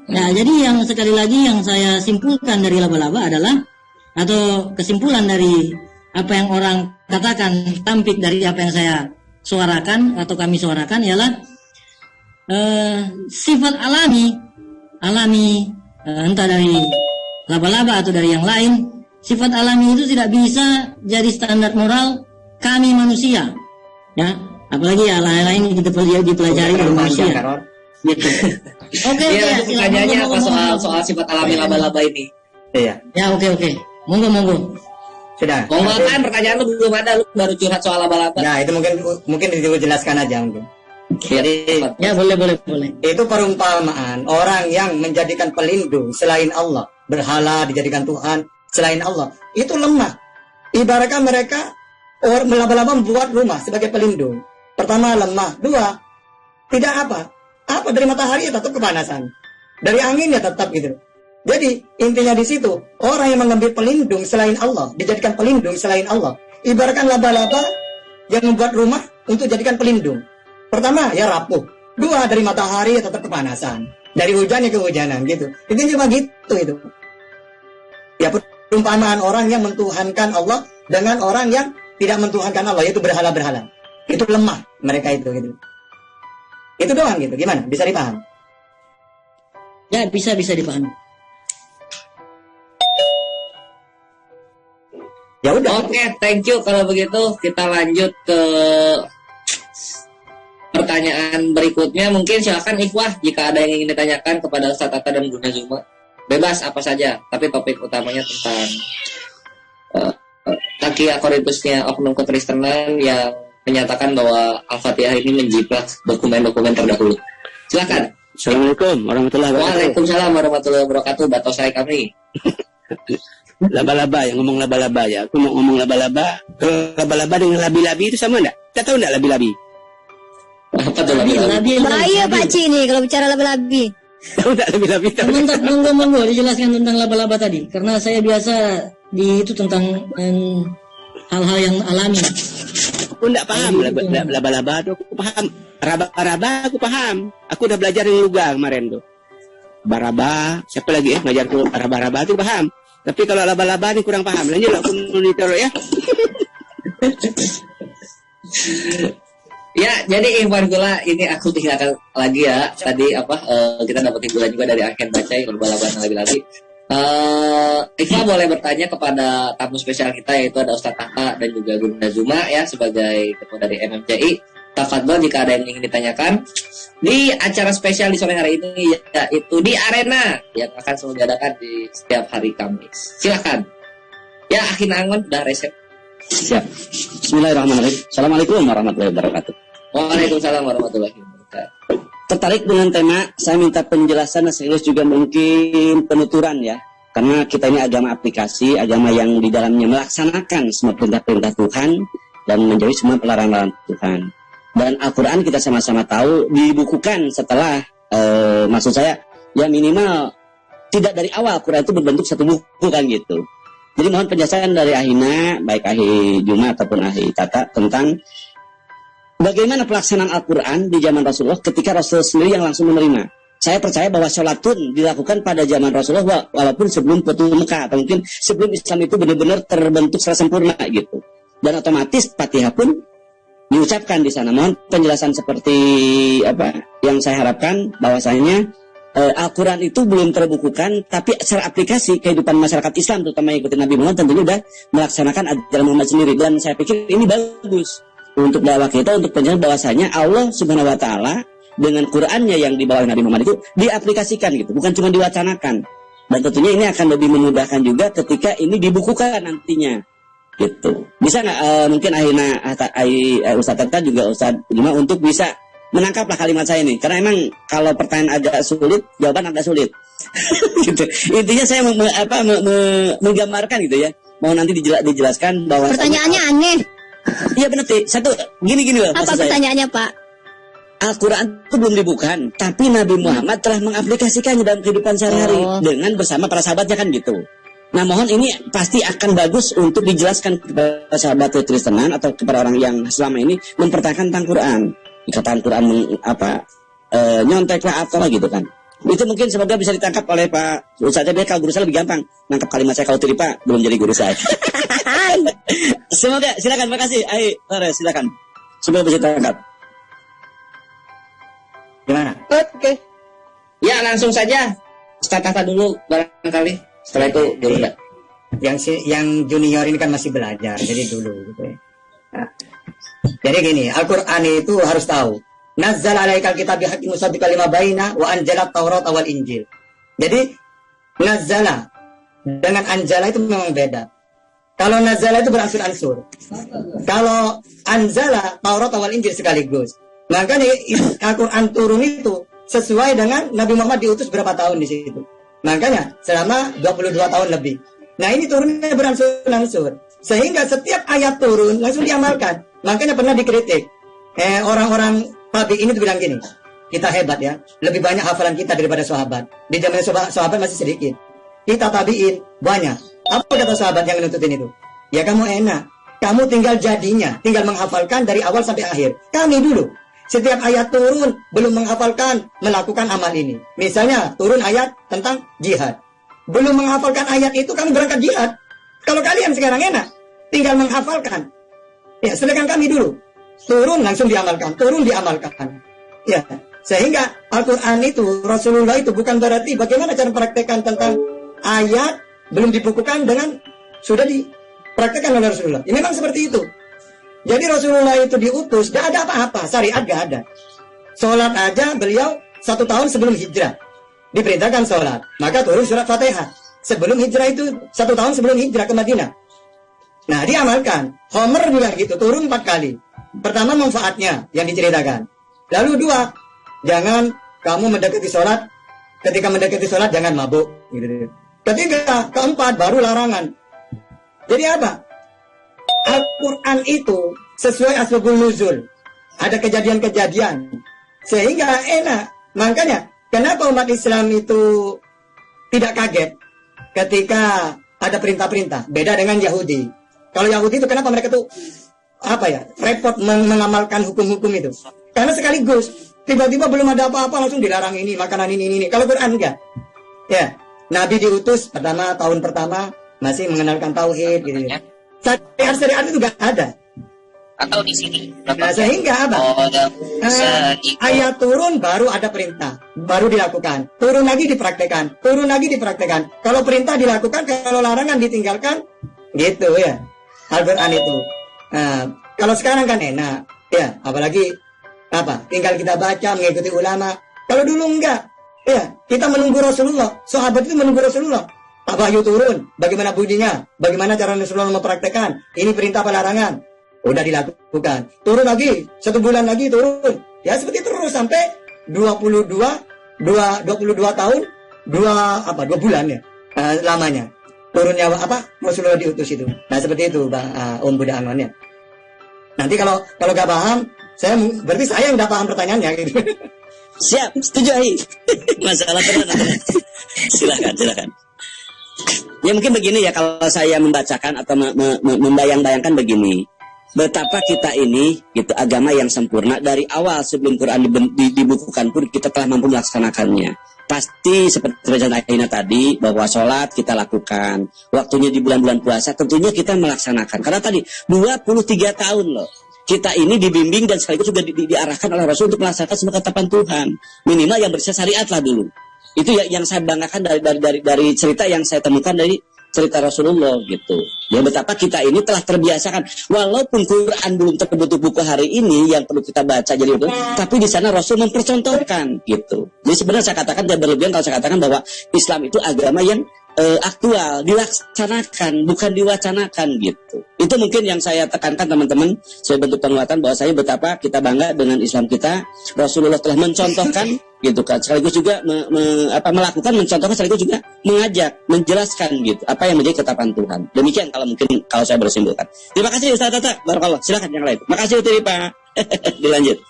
Nah, jadi yang sekali lagi yang saya simpulkan dari laba-laba adalah, atau kesimpulan dari apa yang orang katakan, tampik dari apa yang saya suarakan atau kami suarakan ialah sifat alami entah dari laba-laba atau dari yang lain, sifat alami itu tidak bisa jadi standar moral kami manusia, ya, apalagi ya lain-lain kita dipelajari dari manusia. Gitu. Oke. Pertanyaannya apa soal sifat alami laba-laba ini? Iya. Ya, oke. Monggo. Sudah. Monggo kan pertanyaan lu belum ada, lu baru curhat soal laba-laba. Nah, itu mungkin dijelaskan aja mungkin. Jadi, ya boleh. Itu perumpamaan orang yang menjadikan pelindung selain Allah, berhala dijadikan Tuhan selain Allah, itu lemah. Ibaratkan mereka laba-laba membuat rumah sebagai pelindung. Pertama lemah, dua tidak apa dari matahari ya tetap kepanasan, dari angin ya tetap gitu. Jadi intinya di situ orang yang mengambil pelindung selain Allah, dijadikan pelindung selain Allah, ibaratkan laba-laba yang membuat rumah untuk jadikan pelindung. Pertama ya rapuh, dua dari matahari ya tetap kepanasan, dari hujan ya kehujanan gitu. Intinya cuma gitu itu. Ya perumpamaan orang yang mentuhankan Allah dengan orang yang tidak mentuhankan Allah, yaitu berhala-berhala. Itu lemah mereka itu gitu. Itu doang gitu. Gimana? Bisa dipaham? Ya, bisa dipahami. Ya udah. Oke, thank you. Kalau begitu kita lanjut ke pertanyaan berikutnya. Mungkin silakan Ikhwah jika ada yang ingin ditanyakan kepada Ustaz Tata dan Bunda Zuma. Bebas apa saja, tapi topik utamanya tentang Taqiyah Korintusnya oknum kekristenan yang menyatakan bahwa Al-Fatihah ini menjiplak dokumen-dokumen terdahulu. Silakan. Assalamualaikum warahmatullahi wabarakatuh. Waalaikumsalam warahmatullahi wabarakatuh. Batosai kami. Laba-laba, yang ngomong laba-laba ya. Aku mau ngomong laba-laba. Laba-laba dengan labi-labi itu sama enggak? Kita tahu enggak labi-labi? Apa tuh labi-labi? Bahaya Pak Ci nih kalau bicara labi-labi. Tahu enggak labi-labi? Mantap, monggo dijelaskan tentang laba-laba tadi. Karena saya biasa itu tentang hal-hal yang alami. Aku enggak paham laba-laba itu. Aku paham. Raba-raba aku paham. Aku udah belajar di Luga kemarin tuh. Raba-raba, siapa lagi ngajar tuh raba-raba itu paham. Tapi kalau laba-laba ini kurang paham. Lanjut aku monitor ya. Ya, jadi Ikhwan Gula ini aku tinggalkan lagi ya. Tadi kita dapat hiburan juga dari Akhir Bacai laba-laba dan labi-labi. Ikhwan boleh bertanya kepada tamu spesial kita, yaitu ada Ustaz Tata dan juga Bunda Zuma ya, sebagai ketua dari MMCI. Tafadhol jika ada yang ingin ditanyakan di acara spesial di sore hari ini, yaitu di Arena yang akan selalu diadakan di setiap hari Kamis. Silakan. Ya, Akhin Angon udah resep. Siap. Bismillahirrahmanirrahim. Assalamualaikum warahmatullahi wabarakatuh. Waalaikumsalam warahmatullahi wabarakatuh. Tertarik dengan tema, saya minta penjelasan sekaligus juga mungkin penuturan ya. Karena kita ini agama aplikasi, agama yang di dalamnya melaksanakan semua perintah-perintah Tuhan dan menjauhi semua pelarangan Tuhan. Dan Al-Quran kita sama-sama tahu dibukukan setelah, maksud saya, ya minimal tidak dari awal Al-Quran itu berbentuk satu buku kan gitu. Jadi mohon penjelasan dari Ahina, baik Ahi Juma ataupun Ahi Tata, tentang bagaimana pelaksanaan Al-Quran di zaman Rasulullah ketika Rasulullah sendiri yang langsung menerima. Saya percaya bahwa sholatun dilakukan pada zaman Rasulullah walaupun sebelum Futuh Mekah, atau mungkin sebelum Islam itu benar-benar terbentuk secara sempurna gitu. Dan otomatis Fatihah pun diucapkan di sana. Mohon penjelasan seperti apa yang saya harapkan, bahwasanya Al-Quran itu belum terbukukan, tapi secara aplikasi kehidupan masyarakat Islam, terutama yang ikutin Nabi Muhammad, tentunya udah melaksanakan ajaran Muhammad sendiri. Dan saya pikir ini bagus untuk dakwah kita, untuk penjelasan bahwasanya Allah Subhanahu Wa Taala dengan Qurannya yang dibawa Nabi Muhammad itu diaplikasikan gitu, bukan cuma diwacanakan. Dan tentunya ini akan lebih memudahkan juga ketika ini dibukukan nantinya, gitu. Bisa nggak mungkin akhirnya Ustadz Tata juga Ustadz Juma untuk bisa menangkaplah kalimat saya ini, karena emang kalau pertanyaan agak sulit, jawaban agak sulit. Gitu. Intinya saya menggambarkan gitu ya. Mau nanti dijelaskan bahwa Pertanyaannya aneh. Iya benar, satu gini loh. Apa pertanyaannya, Pak? Al-Quran itu belum dibukukan, tapi Nabi Muhammad telah mengaplikasikannya dalam kehidupan sehari-hari dengan bersama para sahabatnya kan gitu. Nah mohon ini pasti akan bagus untuk dijelaskan kepada sahabat Kristenan atau kepada orang yang selama ini mempertahankan tentang Quran. Dikatakan Quran nyonteklah atau gitu kan. Itu mungkin semoga bisa ditangkap oleh Pak Ustadz. Biar kalau guru saya lebih gampang nangkap kalimat saya. Kalau tadi Pak belum jadi guru saya. Semoga, silakan, makasih. Ayo, silakan. Semoga bisa ditangkap. Gimana? Oke. Ya, langsung saja. Ustadz Tata dulu barangkali. Setelah itu guru Mbak. Yang junior ini kan masih belajar, jadi dulu gitu ya. Nah, jadi gini, Al-Quran itu harus tahu. Nazzal alaikal kitab bihaqqin musaddiqan lima baina wa anzala Taurat awal Injil. Jadi nazzala dengan anjala itu memang beda. Kalau nazzala itu beransur-ansur. Kalau anzala Taurat awal Injil sekaligus. Makanya Al-Quran turun itu sesuai dengan Nabi Muhammad diutus berapa tahun di situ. Makanya selama 22 tahun lebih. Nah ini turunnya beransur-ansur. Sehingga setiap ayat turun langsung diamalkan. Makanya pernah dikritik. Orang-orang tabi ini tuh bilang gini. Kita hebat ya. Lebih banyak hafalan kita daripada sahabat. Di zaman sahabat masih sedikit. Kita tabiin banyak. Apa kata sahabat yang menuntutin itu? Ya kamu enak. Kamu tinggal jadinya. Tinggal menghafalkan dari awal sampai akhir. Kami dulu. Setiap ayat turun, belum menghafalkan, melakukan amal ini. Misalnya, turun ayat tentang jihad. Belum menghafalkan ayat itu, kami berangkat jihad. Kalau kalian sekarang enak, tinggal menghafalkan. Ya, sedangkan kami dulu. Turun, langsung diamalkan. Turun, diamalkan. Ya, sehingga Al-Quran itu, Rasulullah itu bukan berarti bagaimana cara mempraktekkan tentang ayat, belum dibukukan dengan, sudah dipraktekkan oleh Rasulullah. Ya, memang seperti itu. Jadi Rasulullah itu diutus, gak ada apa-apa, syariat gak ada. Sholat aja beliau 1 tahun sebelum hijrah. Diperintahkan sholat, maka turun surat Fatihah. Sebelum hijrah itu 1 tahun sebelum hijrah ke Madinah. Nah diamalkan, Homer bilang gitu, turun 4 kali. Pertama manfaatnya yang diceritakan. Lalu 2, jangan kamu mendekati sholat, ketika mendekati sholat jangan mabuk. Gitu. Ketiga, keempat, baru larangan. Jadi apa? Al-Quran itu sesuai asbabul nuzul. Ada kejadian-kejadian. Sehingga enak. Makanya, kenapa umat Islam itu tidak kaget ketika ada perintah-perintah. Beda dengan Yahudi. Kalau Yahudi itu kenapa mereka tuh repot mengamalkan hukum-hukum itu. Karena sekaligus, tiba-tiba belum ada apa-apa langsung dilarang ini, makanan ini. Kalau Quran enggak. Ya, Nabi diutus tahun pertama masih mengenalkan tauhid gitu. Syariat itu gak ada. Atau di sini. Nah, sehingga apa? Ayat turun baru ada perintah, baru dilakukan. Turun lagi dipraktekan, turun lagi dipraktekan. Kalau perintah dilakukan, kalau larangan ditinggalkan, gitu ya. Al-Quran itu. Nah, kalau sekarang kan enak, ya. Apalagi tinggal kita baca, mengikuti ulama. Kalau dulu enggak, ya. Kita menunggu Rasulullah. Sahabat itu menunggu Rasulullah. Wahyu turun, bagaimana bunyinya, bagaimana cara Rasulullah mempraktekkan, ini perintah apa larangan, udah dilakukan. Turun lagi, 1 bulan lagi turun, ya seperti terus sampai 22 tahun, 2 bulan ya, lamanya. Turunnya Rasulullah diutus itu. Nah seperti itu, Om Buddha Anwan ya. Nanti kalau gak paham, berarti saya yang gak paham pertanyaannya gitu. Siap, setuju. Masalah terus. Silakan. Ya mungkin begini ya, kalau saya membacakan atau membayang-bayangkan begini, betapa kita ini gitu agama yang sempurna dari awal sebelum Quran dibukukan pun kita telah mampu melaksanakannya. Pasti seperti rencana Aina tadi bahwa sholat kita lakukan, waktunya di bulan-bulan puasa tentunya kita melaksanakan. Karena tadi 23 tahun loh kita ini dibimbing dan sekaligus juga diarahkan oleh Rasul untuk melaksanakan semua ketetapan Tuhan. Minimal yang bersih syariat lah dulu. Itu ya yang saya banggakan dari cerita yang saya temukan dari cerita Rasulullah gitu. Ya betapa kita ini telah terbiasakan, walaupun Quran belum terbentuk buku hari ini yang perlu kita baca jadi itu, tapi di sana Rasul mempercontohkan gitu. Jadi sebenarnya saya katakan tidak berlebihan kalau saya katakan bahwa Islam itu agama yang aktual, dilaksanakan, bukan diwacanakan gitu. Itu mungkin yang saya tekankan teman-teman, saya bentuk penguatan bahwa saya betapa kita bangga dengan Islam kita. Rasulullah telah mencontohkan gitu kan, sekaligus juga melakukan, mencontohkan, sekaligus juga mengajak, menjelaskan gitu apa yang menjadi ketetapan Tuhan. Demikian kalau saya bersimpulkan. Terima kasih Ustaz Tata, barakallah. Silakan yang lain. Makasih Utiri Pak. Dilanjut.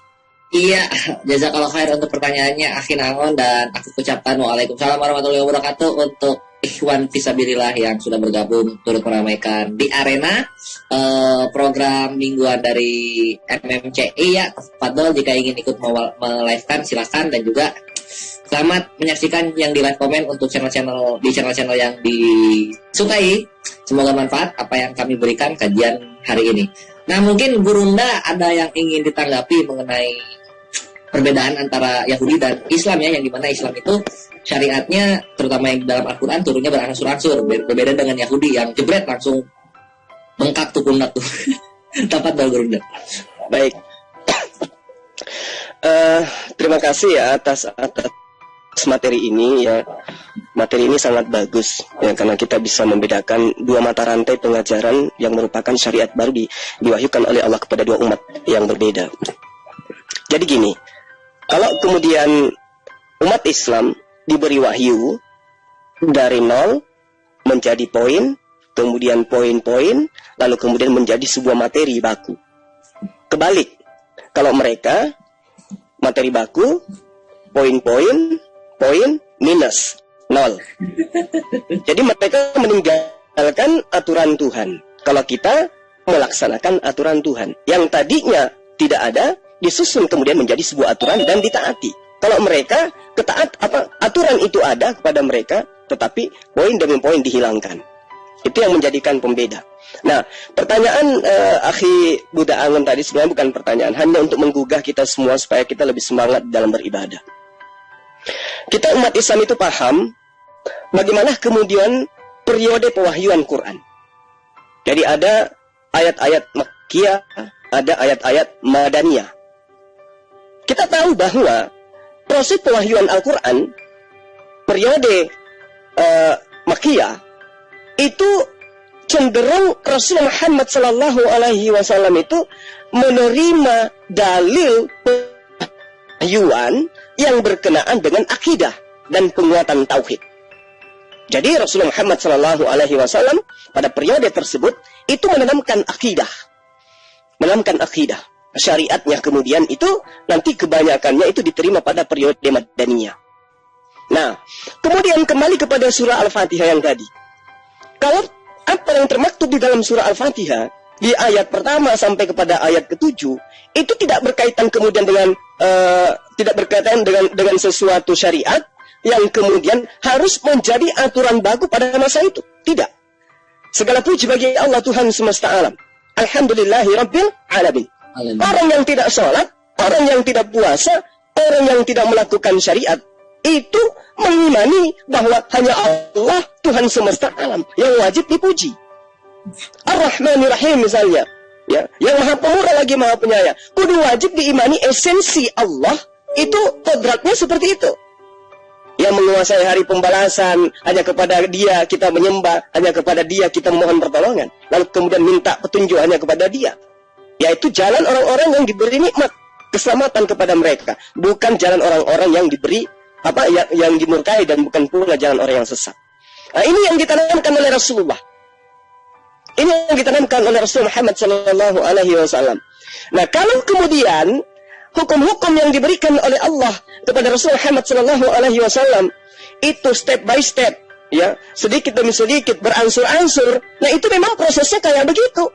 Iya, jazakallah khair untuk pertanyaannya Akhin Angon, dan aku ucapkan waalaikumsalam warahmatullahi wabarakatuh untuk ikhwan fisabilillah yang sudah bergabung turut meramaikan di arena program mingguan dari MMCI ya. Fadol jika ingin ikut melivekan silakan, dan juga selamat menyaksikan yang di live comment untuk channel-channel yang disukai. Semoga manfaat apa yang kami berikan kajian hari ini. Nah, mungkin Gurunda ada yang ingin ditanggapi mengenai perbedaan antara Yahudi dan Islam ya, yang dimana Islam itu syariatnya terutama yang di dalam Al-Quran turunnya berangsur-angsur, berbeda dengan Yahudi yang jebret langsung bengkak tuh pundak tuh. Dapat Gurunda. Baik. Terima kasih ya atas materi ini ya. Materi ini sangat bagus ya, karena kita bisa membedakan dua mata rantai pengajaran yang merupakan syariat baru diwahyukan oleh Allah kepada dua umat yang berbeda. Jadi gini, kalau kemudian umat Islam diberi wahyu dari nol menjadi poin, kemudian poin-poin, lalu kemudian menjadi sebuah materi baku. Kebalik, kalau mereka materi baku, poin-poin, poin minus, nol. Jadi mereka meninggalkan aturan Tuhan. Kalau kita melaksanakan aturan Tuhan yang tadinya tidak ada, disusun kemudian menjadi sebuah aturan dan ditaati. Kalau mereka aturan itu ada kepada mereka, tetapi poin demi poin dihilangkan. Itu yang menjadikan pembeda. Nah, pertanyaan Akhi Buddha Angon tadi sebenarnya bukan pertanyaan, hanya untuk menggugah kita semua supaya kita lebih semangat dalam beribadah. Kita umat Islam itu paham bagaimana kemudian periode pewahyuan Quran. Jadi ada ayat-ayat Makkiyah, ada ayat-ayat Madaniyah. Kita tahu bahwa proses pewahyuan Al-Quran periode Makkiyah itu cenderung Rasul Muhammad Sallallahu Alaihi Wasallam itu menerima dalil pewahyuan yang berkenaan dengan akidah dan penguatan tauhid. Jadi Rasulullah Muhammad Sallallahu Alaihi Wasallam pada periode tersebut itu menanamkan akidah, syariatnya kemudian itu nanti kebanyakannya itu diterima pada periode Madaniyah. Nah, kemudian kembali kepada surah Al-Fatihah yang tadi. Kalau apa yang termaktub di dalam surah Al-Fatihah di ayat pertama sampai kepada ayat ke-7 itu tidak berkaitan kemudian dengan dengan sesuatu syariat yang kemudian harus menjadi aturan baku pada masa itu. Tidak. Segala puji bagi Allah Tuhan semesta alam. Alhamdulillahi Rabbil Alamin. Orang yang tidak sholat, orang yang tidak puasa, orang yang tidak melakukan syariat, itu mengimani bahwa hanya Allah Tuhan semesta alam yang wajib dipuji. Ar-Rahmanir Rahim misalnya, ya, yang maha pemurah lagi maha penyayang. Kudu wajib diimani esensi Allah itu kodratnya seperti itu. Yang menguasai hari pembalasan, hanya kepada Dia kita menyembah, hanya kepada Dia kita memohon pertolongan. Lalu kemudian minta petunjuk hanya kepada Dia. Yaitu jalan orang-orang yang diberi nikmat, keselamatan kepada mereka, bukan jalan orang-orang yang diberi yang dimurkai, dan bukan pula jalan orang yang sesat. Nah, ini yang ditanamkan oleh Rasulullah. Ini yang ditanamkan oleh Rasul Muhammad Sallallahu Alaihi Wasallam. Nah, kalau kemudian hukum-hukum yang diberikan oleh Allah kepada Rasul Muhammad Sallallahu Alaihi Wasallam itu step by step, ya, sedikit demi sedikit, beransur-ansur. Nah, itu memang prosesnya kayak begitu.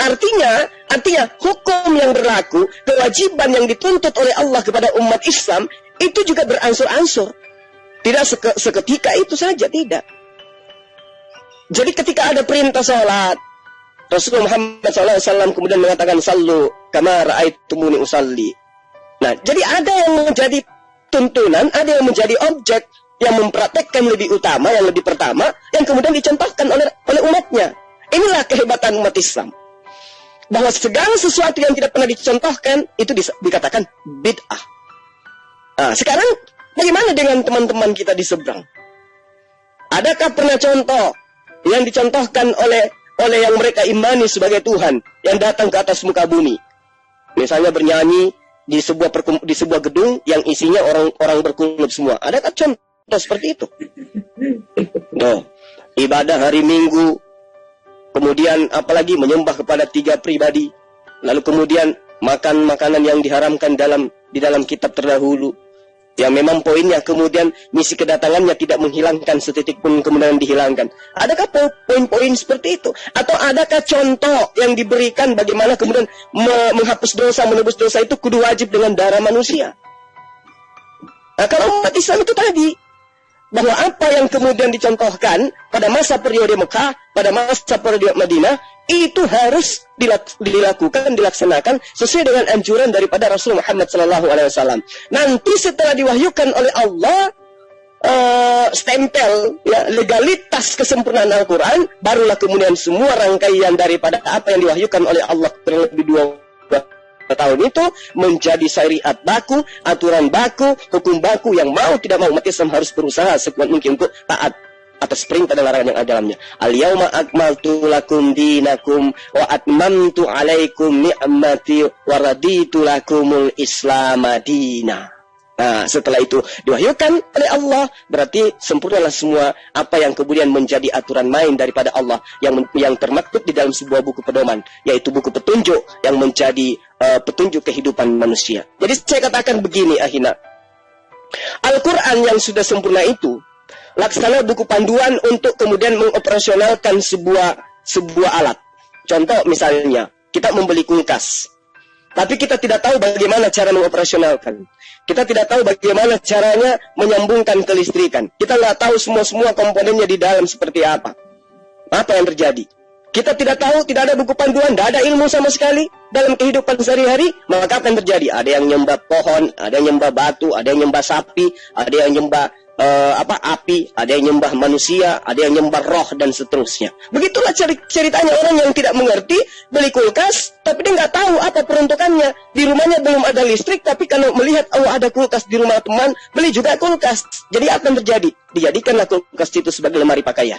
Artinya hukum yang berlaku, kewajiban yang dituntut oleh Allah kepada umat Islam itu juga beransur-ansur. Tidak seketika itu saja, tidak. Jadi ketika ada perintah salat, Rasulullah Muhammad SAW kemudian mengatakan sallu kama ra'aitumuni usalli. Nah, jadi ada yang menjadi tuntunan, ada yang menjadi objek, yang mempraktekkan lebih utama, yang lebih pertama, yang kemudian dicontohkan oleh umatnya. Inilah kehebatan umat Islam. Bahwa segala sesuatu yang tidak pernah dicontohkan, itu dikatakan bid'ah. Nah, sekarang bagaimana dengan teman-teman kita di seberang? Adakah pernah contoh yang dicontohkan oleh yang mereka imani sebagai Tuhan, yang datang ke atas muka bumi? Misalnya bernyanyi di sebuah gedung yang isinya orang berkunut semua. Adakah contoh seperti itu? No. Ibadah hari Minggu, kemudian apalagi menyembah kepada 3 pribadi, lalu kemudian makan makanan yang diharamkan di dalam kitab terdahulu, yang memang poinnya kemudian misi kedatangannya tidak menghilangkan setitik pun kemudian dihilangkan. Adakah poin-poin seperti itu? Atau adakah contoh yang diberikan bagaimana kemudian menghapus dosa, menebus dosa itu kudu wajib dengan darah manusia? Nah, kalau umat Islam itu tadi, bahwa apa yang kemudian dicontohkan pada masa periode Mekah, pada masa periode Madinah, itu harus dilaksanakan sesuai dengan anjuran daripada Rasul Muhammad SAW. Nanti setelah diwahyukan oleh Allah, stempel ya, legalitas kesempurnaan Al-Quran, barulah kemudian semua rangkaian daripada apa yang diwahyukan oleh Allah terlebih 2 tahun itu menjadi syariat baku, aturan baku, hukum baku yang mau tidak mau umat Islam harus berusaha sekuat mungkin untuk taat atas perintah dan larangan yang ada dalamnya. Al-yauma akmaltu lakum dinakum wa atmamtu alaikum ni'mati wa raditu lakumul Islam madina. Nah, setelah itu diwahyukan oleh Allah, berarti sempurnalah semua apa yang kemudian menjadi aturan main daripada Allah yang termaktub di dalam sebuah buku pedoman, yaitu buku petunjuk yang menjadi petunjuk kehidupan manusia. Jadi saya katakan begini, akhina, Al-Quran yang sudah sempurna itu laksana buku panduan untuk kemudian mengoperasionalkan sebuah alat. Contoh misalnya, kita membeli kulkas, tapi kita tidak tahu bagaimana cara mengoperasionalkan. Kita tidak tahu bagaimana caranya menyambungkan kelistrikan. Kita nggak tahu semua komponennya di dalam seperti apa. Apa yang terjadi? Kita tidak tahu, tidak ada buku panduan, tidak ada ilmu sama sekali dalam kehidupan sehari-hari. Maka apa yang terjadi? Ada yang nyembah pohon, ada yang nyembah batu, ada yang nyembah sapi, ada yang nyembah api, ada yang nyembah manusia, ada yang nyembah roh, dan seterusnya. Begitulah ceritanya orang yang tidak mengerti, beli kulkas, tapi dia nggak tahu apa peruntukannya. Di rumahnya belum ada listrik, tapi kalau melihat, oh ada kulkas di rumah teman, beli juga kulkas. Jadi apa yang terjadi? Dijadikanlah kulkas itu sebagai lemari pakaian.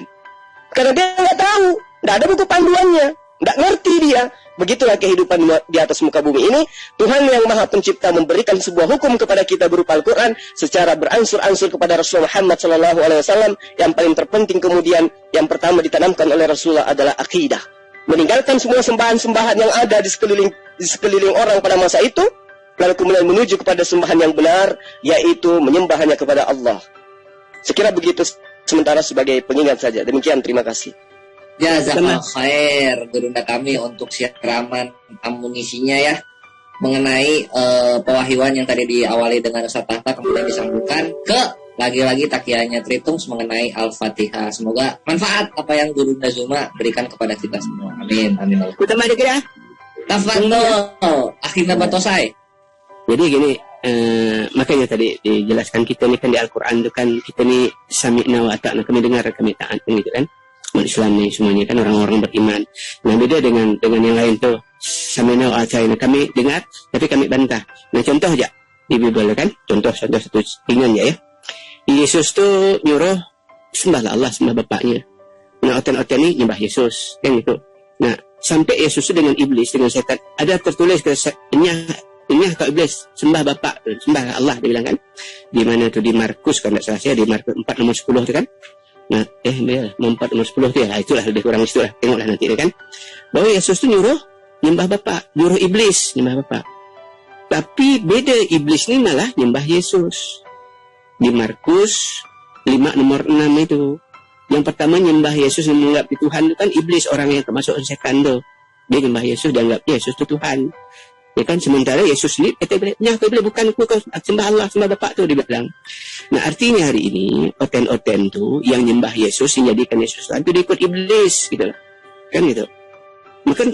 Karena dia nggak tahu, nggak ada buku panduannya, nggak ngerti dia. Begitulah kehidupan di atas muka bumi ini. Tuhan yang Maha Pencipta memberikan sebuah hukum kepada kita berupa Al-Quran secara beransur-ansur kepada Rasulullah Muhammad SAW. Yang paling terpenting kemudian yang pertama ditanamkan oleh Rasulullah adalah akidah. Meninggalkan semua sembahan-sembahan yang ada di sekeliling orang pada masa itu, lalu kemudian menuju kepada sembahan yang benar, yaitu menyembah hanya kepada Allah. Sekira begitu sementara sebagai pengingat saja. Demikian, terima kasih. Jazakallah khair gurunda kami untuk siraman amunisinya ya, mengenai pewahyuan yang tadi diawali dengan Ustaz Tahta kemudian disambungkan ke lagi-lagi takianya Tritungs mengenai Al-Fatihah. Semoga manfaat apa yang Gurunda Zuma berikan kepada kita semua. Amin. Amin. Kita mari kira. Tafadhol, akhirnya batosai. Jadi gini, makanya tadi dijelaskan kita ni kan di Al-Quran itu kan kita ni sami'na wa ata'na, kami dengar kami taat gitu kan. Islam ni semuanya kan orang-orang beriman. Nah beda dengan yang lain tuh. Sami'na wa ata'na, kami dengar tapi kami bantah. Nah contoh aja di Bible kan, contoh satu ringan ya. Yesus tuh nyuruh sembahlah Allah, sembah bapaknya. Nah oten-oten ni nyembah Yesus kan gitu. Nah sampai Yesus dengan iblis, dengan setan, ada tertulis ini kau iblis, sembah bapak, sembah Allah, dia bilang kan. Di mana tuh, di Markus kalau tidak salah saya, di Markus 4 nomor 10 itu kan. Nah, dia 4 nomor 10 itu ya, itulah lebih kurang itu lah. Tengoklah nanti kan. Bahwa Yesus tuh nyuruh nyembah bapak, nyuruh iblis nyembah bapak. Tapi beda, iblis ni malah nyembah Yesus. Di Markus 5 nomor 6 itu. Yang pertama nyembah Yesus yang menganggap Tuhan itu kan iblis, orang yang termasuk setan tuh. Dia nyembah Yesus, dia anggap Yesus itu Tuhan. Ya kan, sementara Yesus ni kata iblis, bukan aku, kau sembah Allah, sembah bapak tu, dia bilang. Nah artinya hari ini oten-oten tu yang nyembah Yesus, yang jadikan Yesus Tuhan tu dia ikut iblis gitu kan gitu. Maka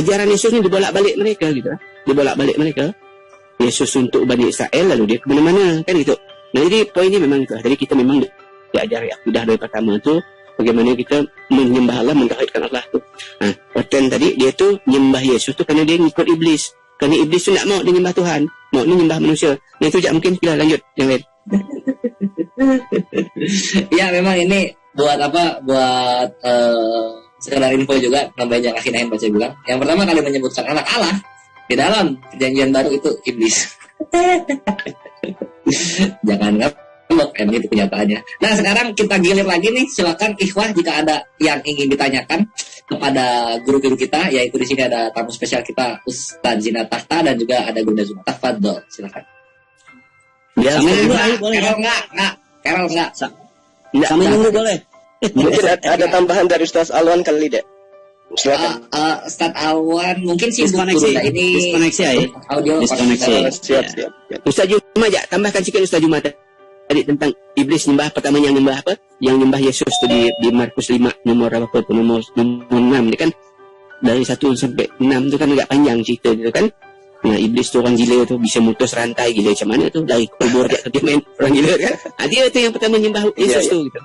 ajaran Yesus ni dibolak-balik mereka gitu, dibolak-balik mereka. Yesus untuk Bani Israel, lalu dia ke mana-mana, kan gitu. Nah, jadi poinnya memang itu. Jadi kita memang diajari akidah dari pertama tu bagaimana kita menyembah Allah, mentauhidkan Allah tu. Nah, Watan tadi dia tu menyembah Yesus tu kerana dia ngikut iblis. Kerana iblis tu nak mau dia nyembah Tuhan, mau dia nyembah manusia. Nah, itu je mungkin kita lanjut yang lain. Ya, memang ini buat apa? Buat sekedar info juga, namanya Akhi Naim baca bilang. Yang pertama kali menyebutkan anak Allah di dalam perjanjian baru itu iblis. Jangan ngambek, ini itu kenyataannya. Nah, sekarang kita gilir lagi nih. Silakan ikhwah jika ada yang ingin ditanyakan kepada guru-guru kita, yaitu di sini ada tamu spesial kita Ustaz Zina Tahta dan juga ada Bunda Zuma. Tafadhol, silakan. Ya, Kerol enggak? Sambil nunggu boleh. Mungkin ada tambahan dari Ustaz Alwan kali dek. Silakan. Ustaz Alwan mungkin sih Diskoneksi ya. Audio Siap. Ustaz Juma aja tambahkan sikit Ustaz Juma tadi tentang iblis nyembah pertama yang nyembah apa? Yang nyembah Yesus tu di Markus 5 nomor apa tu nomor 6 ni kan. Dari 1 sampai 6 tu kan agak panjang cerita tu kan. Nah, iblis tu orang gila tu bisa mutus rantai gila macam mana tu dari kubur dia ke main orang gila kan. Dia tu yang pertama nyembah Yesus tu gitu.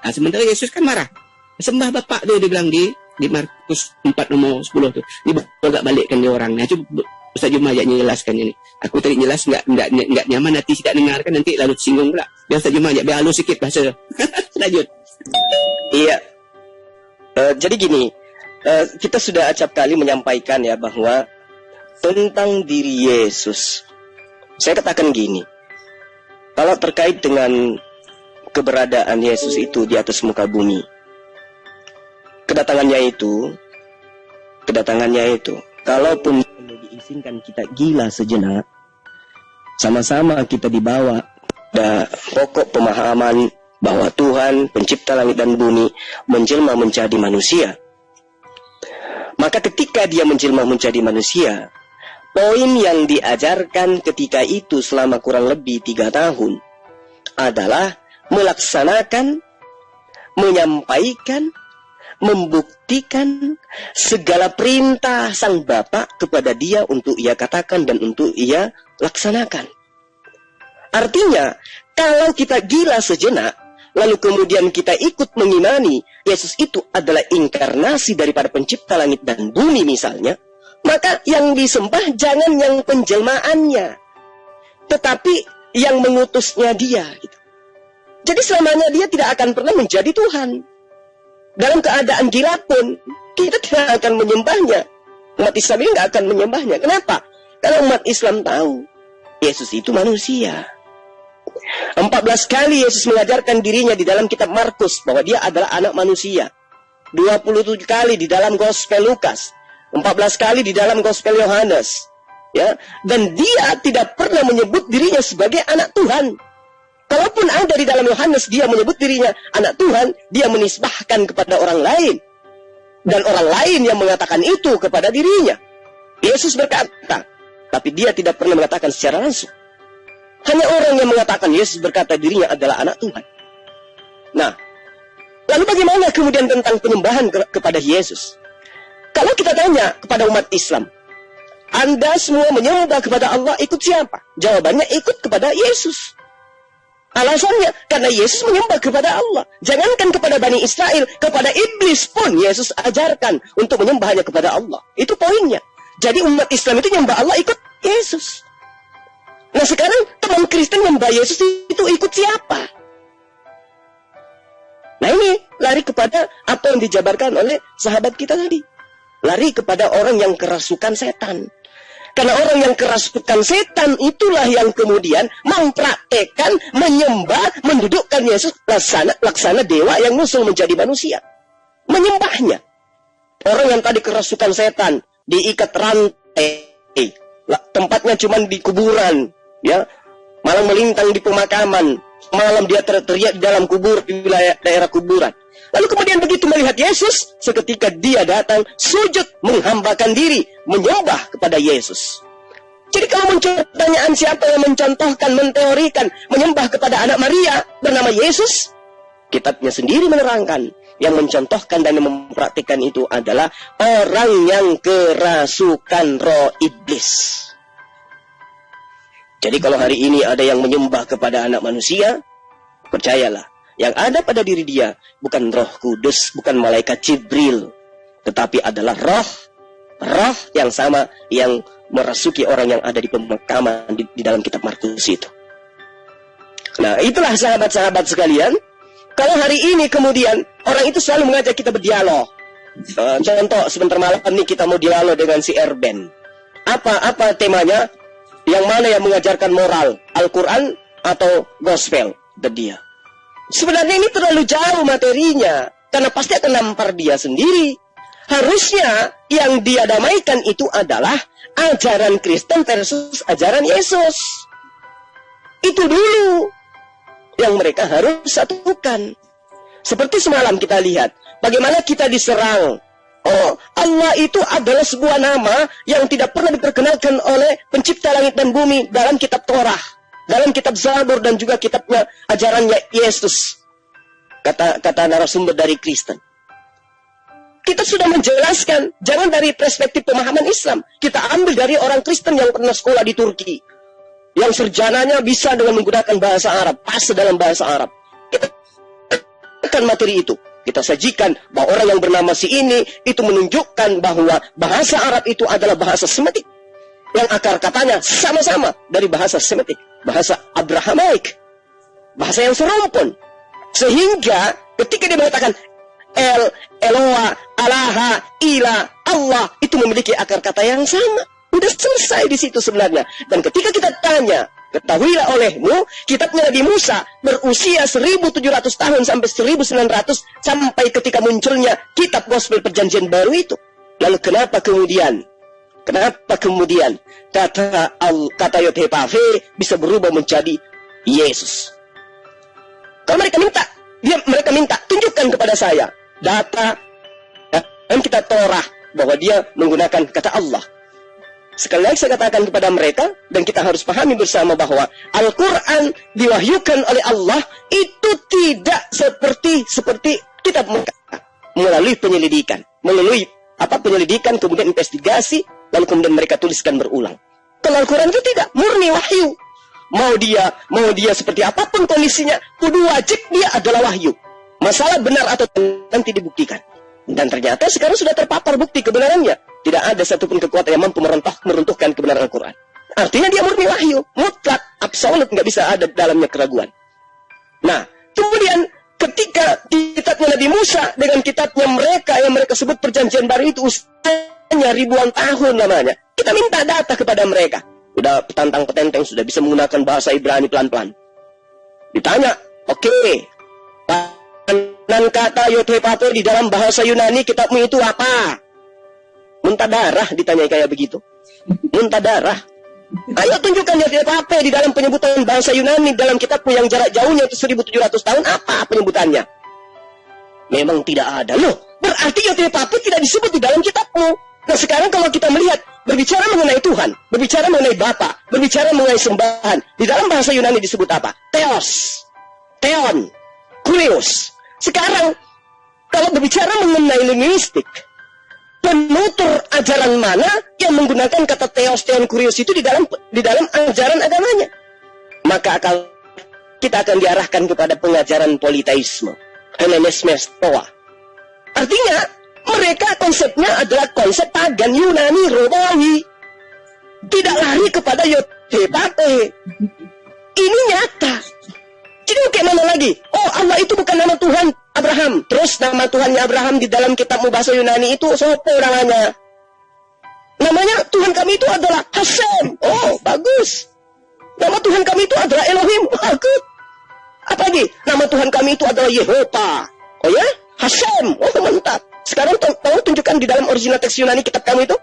Sementara Yesus kan marah. Sembah bapak tu dia bilang di Markus 4 nomor 10 tu. Dia agak balikkan dia orang. Nah, cuba Ustaz Juma ajak jelaskan ini. Aku tadi jelas enggak nyaman hati tidak dengarkan nanti lalu singgung pula. Biar Ustaz Juma ajak biar halus sikit bahasa. Lanjut. Iya. Jadi gini, kita sudah acap kali menyampaikan ya bahwa tentang diri Yesus. Saya katakan gini. Kalau terkait dengan keberadaan Yesus itu di atas muka bumi. Kedatangannya itu, kalaupun diizinkan kita gila sejenak, sama-sama kita dibawa pada pokok pemahaman bahwa Tuhan pencipta langit dan bumi menjelma menjadi manusia. Maka ketika dia menjelma menjadi manusia, poin yang diajarkan ketika itu selama kurang lebih 3 tahun adalah melaksanakan, menyampaikan, membuktikan segala perintah sang Bapa kepada dia untuk ia katakan dan untuk ia laksanakan. Artinya, kalau kita gila sejenak, lalu kemudian kita ikut mengimani Yesus itu adalah inkarnasi daripada pencipta langit dan bumi misalnya, maka yang disembah jangan yang penjelmaannya, tetapi yang mengutusnya dia. Gitu. Jadi selamanya dia tidak akan pernah menjadi Tuhan. Dalam keadaan gila pun, kita tidak akan menyembahnya. Umat Islam ini tidak akan menyembahnya. Kenapa? Karena umat Islam tahu, Yesus itu manusia. 14 kali Yesus mengajarkan dirinya di dalam kitab Markus, bahwa dia adalah anak manusia. 27 kali di dalam Gospel Lukas. 14 kali di dalam Gospel Yohanes. Ya, dan dia tidak pernah menyebut dirinya sebagai anak Tuhan. Kalaupun ada di dalam Yohanes dia menyebut dirinya anak Tuhan, dia menisbahkan kepada orang lain. Dan orang lain yang mengatakan itu kepada dirinya. Yesus berkata, tapi dia tidak pernah mengatakan secara langsung. Hanya orang yang mengatakan Yesus berkata dirinya adalah anak Tuhan. Nah, lalu bagaimana kemudian tentang penyembahan kepada Yesus? Kalau kita tanya kepada umat Islam, Anda semua menyembah kepada Allah, ikut siapa? Jawabannya ikut kepada Yesus. Alasannya, karena Yesus menyembah kepada Allah. Jangankan kepada Bani Israel, kepada iblis pun Yesus ajarkan untuk menyembahnya kepada Allah. Itu poinnya. Jadi umat Islam itu menyembah Allah ikut Yesus. Nah sekarang teman Kristen menyembah Yesus itu ikut siapa? Nah ini lari kepada apa yang dijabarkan oleh sahabat kita tadi. Lari kepada orang yang kerasukan setan. Karena orang yang kerasukan setan itulah yang kemudian mempraktekkan, menyembah, mendudukkan Yesus laksana dewa yang musuh menjadi manusia. Menyembahnya. Orang yang tadi kerasukan setan, diikat rantai, tempatnya cuma di kuburan, ya, malam melintang di pemakaman, malam dia teriak di dalam kubur, di wilayah daerah kuburan. Lalu kemudian begitu melihat Yesus, seketika dia datang, sujud, menghambakan diri, menyembah kepada Yesus. Jadi kalau muncul pertanyaan siapa yang mencontohkan, menteorikan, menyembah kepada anak Maria bernama Yesus, kitabnya sendiri menerangkan, yang mencontohkan dan mempraktikkan itu adalah orang yang kerasukan roh iblis. Jadi kalau hari ini ada yang menyembah kepada anak manusia, percayalah, yang ada pada diri dia bukan Roh Kudus, bukan malaikat Jibril, tetapi adalah roh yang sama yang merasuki orang yang ada di pemakaman di dalam kitab Markus itu. Nah, itulah sahabat-sahabat sekalian. Kalau hari ini kemudian orang itu selalu mengajak kita berdialog. Contoh, sebentar malam ini kita mau dialog dengan si Erben. Apa temanya? Yang mana yang mengajarkan moral? Al-Quran atau gospel? Dan dia. Sebenarnya ini terlalu jauh materinya. Karena pasti akan nampar dia sendiri. Harusnya yang dia damaikan itu adalah ajaran Kristen versus ajaran Yesus. Itu dulu yang mereka harus satukan. Seperti semalam kita lihat. Bagaimana kita diserang. Oh, Allah itu adalah sebuah nama yang tidak pernah diperkenalkan oleh pencipta langit dan bumi dalam kitab Torah, dalam kitab Zabur dan juga kitabnya ajarannya Yesus. Kata narasumber dari Kristen. Kita sudah menjelaskan, jangan dari perspektif pemahaman Islam. Kita ambil dari orang Kristen yang pernah sekolah di Turki. Yang sarjananya bisa dengan menggunakan bahasa Arab, pas dalam bahasa Arab. Kita akan materi itu. Kita sajikan bahwa orang yang bernama si ini itu menunjukkan bahwa bahasa Arab itu adalah bahasa Semitik. Yang akar katanya sama-sama dari bahasa Semitik. Bahasa Abrahamaik. Bahasa yang serumpun. Sehingga ketika dia mengatakan Eloa, Alaha, Ila, Allah itu memiliki akar kata yang sama. Sudah selesai di situ sebenarnya. Dan ketika kita tanya, ketahuilah olehmu, kitabnya Nabi Musa berusia 1700 tahun sampai 1900 sampai ketika munculnya kitab gospel perjanjian baru itu. Lalu kenapa kemudian kata Yothepave bisa berubah menjadi Yesus? Kalau mereka minta tunjukkan kepada saya data dan kitab Torah bahwa dia menggunakan kata Allah. Sekali lagi saya katakan kepada mereka, dan kita harus pahami bersama bahwa Al-Quran diwahyukan oleh Allah itu tidak seperti kitab mereka. Melalui penyelidikan. Penyelidikan, kemudian investigasi, lalu kemudian mereka tuliskan berulang. Kalau Al-Quran itu tidak, murni wahyu. Mau dia seperti apapun kondisinya, kudu wajib dia adalah wahyu. Masalah benar atau nanti dibuktikan. Dan ternyata sekarang sudah terpapar bukti kebenarannya. Tidak ada satupun kekuatan yang mampu meruntuhkan kebenaran Al-Quran. Artinya dia murni wahyu, mutlak, absolut, nggak bisa ada dalamnya keraguan. Nah, kemudian ketika kitabnya Nabi Musa dengan kitabnya mereka yang mereka sebut perjanjian baru itu usianya ribuan tahun namanya. Kita minta data kepada mereka. Udah petantang-petenteng sudah bisa menggunakan bahasa Ibrani pelan-pelan. Ditanya, oke, dan kata Yothepave di dalam bahasa Yunani kitabmu itu apa? Muntah darah ditanya kayak begitu. Muntah darah. Ayo tunjukkan Yothepave di dalam penyebutan bahasa Yunani dalam kitabmu yang jarak jauhnya itu 1700 tahun, apa penyebutannya? Memang tidak ada. Loh, berarti Yothepave tidak disebut di dalam kitabmu. Nah sekarang kalau kita melihat berbicara mengenai Tuhan, berbicara mengenai Bapa, berbicara mengenai sembahan, di dalam bahasa Yunani disebut apa? Theos, Theon, Kurios. Sekarang kalau berbicara mengenai linguistik, penutur ajaran mana yang menggunakan kata Theos, Theon, Kurios itu di dalam ajaran agamanya? Maka kita akan diarahkan kepada pengajaran politeisme, Hellenisme, Stoa. Artinya mereka konsepnya adalah konsep pagan Yunani Romawi. Tidak lari kepada Yothepave. Ini nyata. Jadi bagaimana lagi? Oh, Allah itu bukan nama Tuhan Abraham. Terus nama Tuhannya Abraham di dalam kitabmu bahasa Yunani itu sopo namanya? Namanya Tuhan kami itu adalah Hashem. Oh, bagus. Nama Tuhan kami itu adalah Elohim. Bagus. Apa lagi? Nama Tuhan kami itu adalah Yehova. Oh ya? Hashem. Oh, mantap. Sekarang tolong tunjukkan di dalam original teks Yunani kitab kamu itu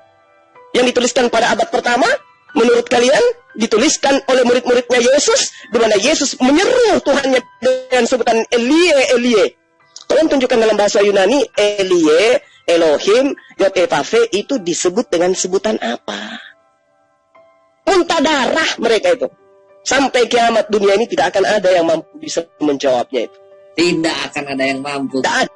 yang dituliskan pada abad pertama. Menurut kalian dituliskan oleh murid-muridnya Yesus, di mana Yesus menyeru Tuhannya dengan sebutan Elie. Tolong tunjukkan dalam bahasa Yunani Elie, Elohim, Yothepave itu disebut dengan sebutan apa? Muntah darah mereka itu. Sampai kiamat dunia ini tidak akan ada yang mampu bisa menjawabnya itu. Tidak akan ada yang mampu. Tidak ada.